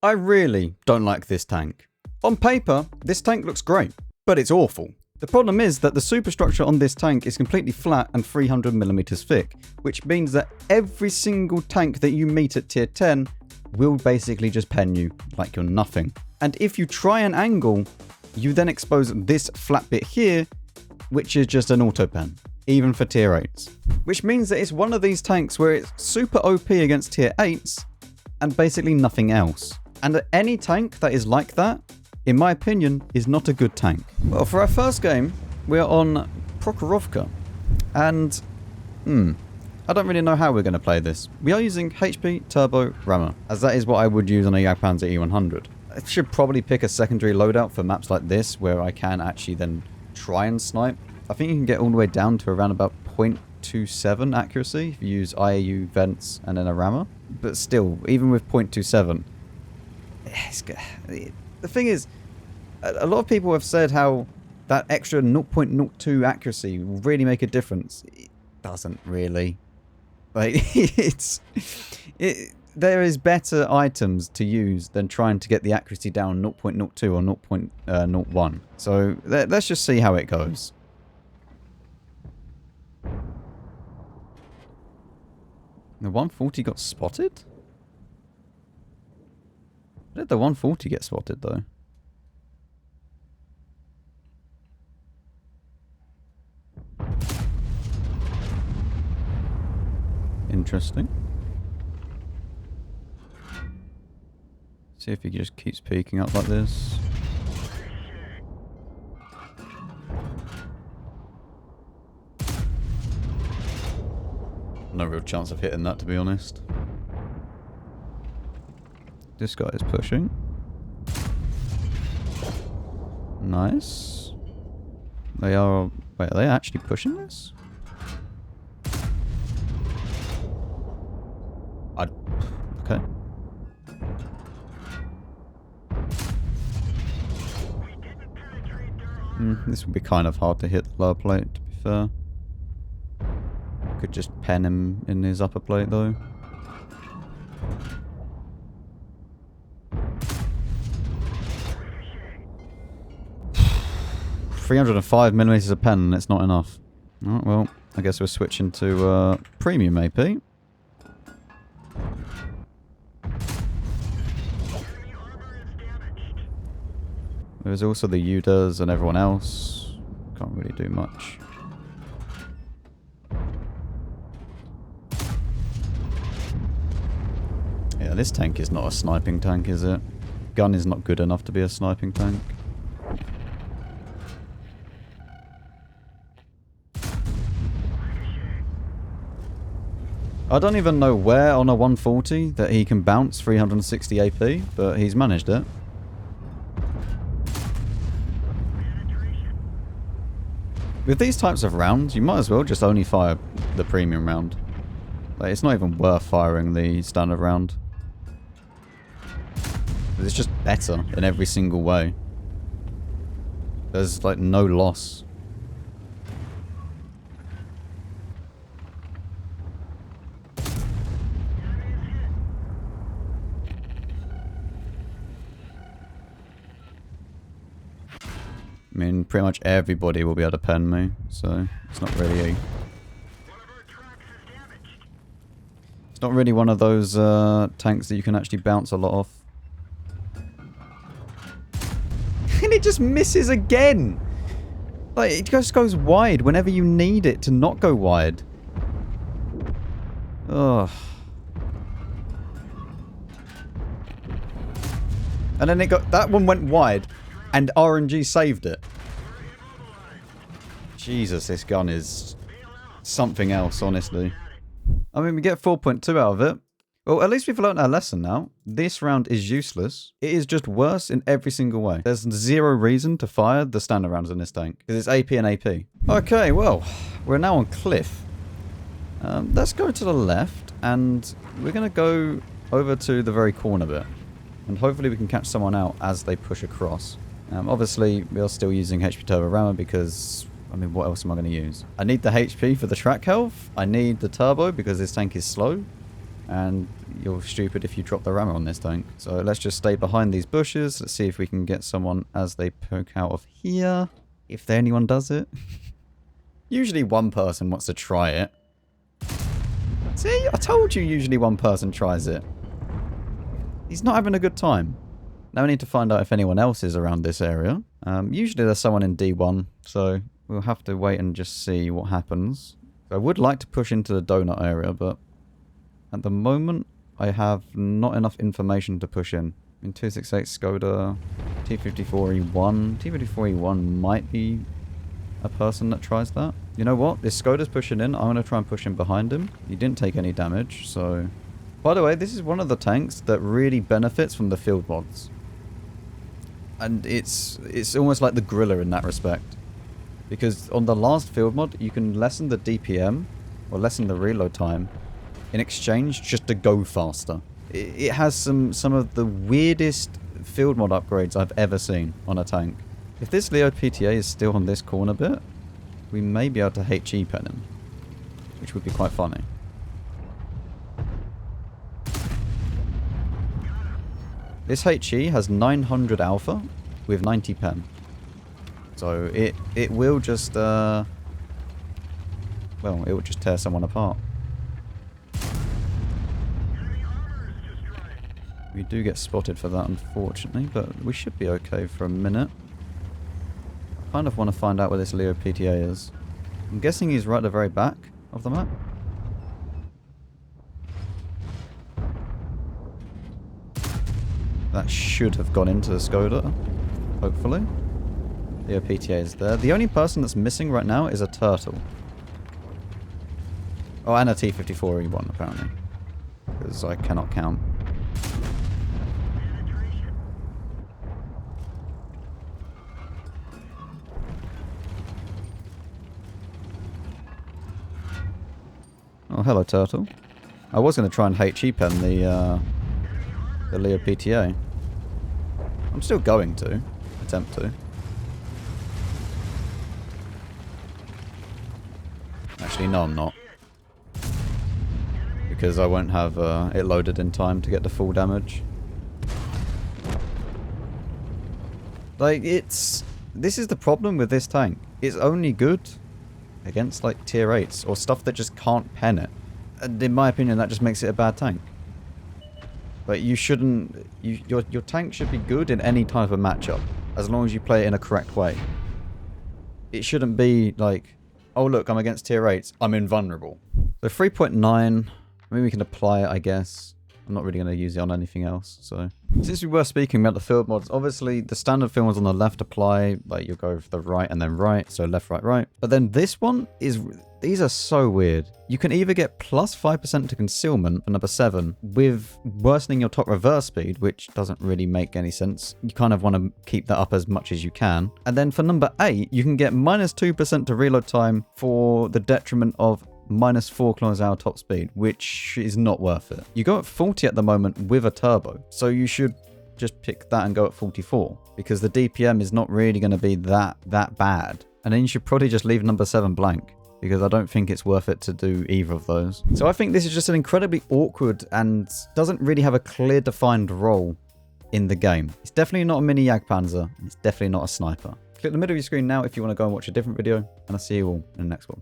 I really don't like this tank. On paper, this tank looks great, but it's awful. The problem is that the superstructure on this tank is completely flat and 300mm thick, which means that every single tank that you meet at tier 10 will basically just pen you like you're nothing. And if you try an angle, you then expose this flat bit here, which is just an auto pen, even for tier 8s. Which means that it's one of these tanks where it's super OP against tier 8s and basically nothing else. And any tank that is like that, in my opinion, is not a good tank. Well, for our first game, we're on Prokhorovka. And, I don't really know how we're going to play this. We are using HP, Turbo, Rammer, as that is what I would use on a Jagdpanzer E100. I should probably pick a secondary loadout for maps like this, where I can actually then try and snipe. I think you can get all the way down to around about 0.27 accuracy if you use IAU, vents, and then a Rammer. But still, even with 0.27, the thing is, a lot of people have said how that extra 0.02 accuracy will really make a difference. It doesn't really. Like, there is better items to use than trying to get the accuracy down 0.02 or 0.01. So let's just see how it goes. The 140 got spotted? How did the 140 get spotted, though? Interesting. See if he just keeps peeking up like this. No real chance of hitting that, to be honest. This guy is pushing. Nice. They are... Wait, are they actually pushing this? Okay. This would be kind of hard to hit the lower plate, to be fair. Could just pen him in his upper plate, though. $305mm of pen, and it's not enough. Oh, well, I guess we're switching to premium AP. There's also the UDAs and everyone else. Can't really do much. Yeah, this tank is not a sniping tank, is it? Gun is not good enough to be a sniping tank. I don't even know where on a 140 that he can bounce 360 AP, but he's managed it. With these types of rounds, you might as well just only fire the premium round. Like, it's not even worth firing the standard round. It's just better in every single way. There's like no loss. I mean, pretty much everybody will be able to pen me, so it's not really it's not really one of those tanks that you can actually bounce a lot off. And it just misses again! Like, it just goes wide whenever you need it to not go wide. Ugh. And then that one went wide, and RNG saved it. Jesus, this gun is something else, honestly. I mean, we get 4.2 out of it. Well, at least we've learned our lesson now. This round is useless. It is just worse in every single way. There's zero reason to fire the standard rounds in this tank, because it's AP and AP. Okay, well, we're now on Cliff. Let's go to the left, and we're going to go over to the very corner bit. And hopefully we can catch someone out as they push across. Obviously, we are still using HP Turbo Rammer because, I mean, what else am I going to use? I need the HP for the track health. I need the turbo because this tank is slow. And you're stupid if you drop the rammer on this tank. So let's just stay behind these bushes. Let's see if we can get someone as they poke out of here. If anyone does it. Usually one person wants to try it. See, I told you usually one person tries it. He's not having a good time. Now we need to find out if anyone else is around this area. Usually there's someone in D1, so we'll have to wait and just see what happens. I would like to push into the donut area, but at the moment I have not enough information to push in. In 268 Skoda, T54E1. T54E1 might be a person that tries that. You know what? This Skoda's pushing in. I'm going to try and push in behind him. He didn't take any damage, so... By the way, this is one of the tanks that really benefits from the field mods. And it's almost like the Griller in that respect. Because on the last field mod, you can lessen the DPM, or lessen the reload time, in exchange just to go faster. It has some of the weirdest field mod upgrades I've ever seen on a tank. If this Leo PTA is still on this corner bit, we may be able to HE pen him, which would be quite funny. This HE has 900 alpha with 90 pen. So it will just, well, it will just tear someone apart. We do get spotted for that, unfortunately, but we should be okay for a minute. I kind of want to find out where this Leo PTA is. I'm guessing he's right at the very back of the map. That should have gone into the Skoda, hopefully. Leo PTA is there. The only person that's missing right now is a turtle. Oh, and a T54E1 apparently. Because I cannot count. Oh, hello, turtle. I was going to try and HE pen the Leo PTA. I'm still going to. Attempt to. Actually, no, I'm not. Because I won't have it loaded in time to get the full damage. Like, this is the problem with this tank. It's only good against, like, tier 8s or stuff that just can't pen it. And in my opinion, that just makes it a bad tank. Like, you shouldn't... Your tank should be good in any type of matchup, as long as you play it in a correct way. It shouldn't be like, oh look, I'm against tier 8s, I'm invulnerable. So 3.9, I mean we can apply it, I guess. I'm not really going to use it on anything else, so... Since we were speaking about the field mods, obviously the standard field mods on the left apply, like you'll go for the right and then right, so left, right, right. But then this one is... These are so weird. You can either get plus 5% to concealment for number 7 with worsening your top reverse speed, which doesn't really make any sense. You kind of want to keep that up as much as you can. And then for number 8, you can get minus 2% to reload time for the detriment of minus 4 kilometers an hour top speed, which is not worth it. You go at 40 at the moment with a turbo, so you should just pick that and go at 44 because the DPM is not really going to be that bad. And then you should probably just leave number 7 blank, because I don't think it's worth it to do either of those. So I think this is just an incredibly awkward and doesn't really have a clear defined role in the game. It's definitely not a mini Jagdpanzer, and it's definitely not a sniper. Click the middle of your screen now if you want to go and watch a different video, and I'll see you all in the next one.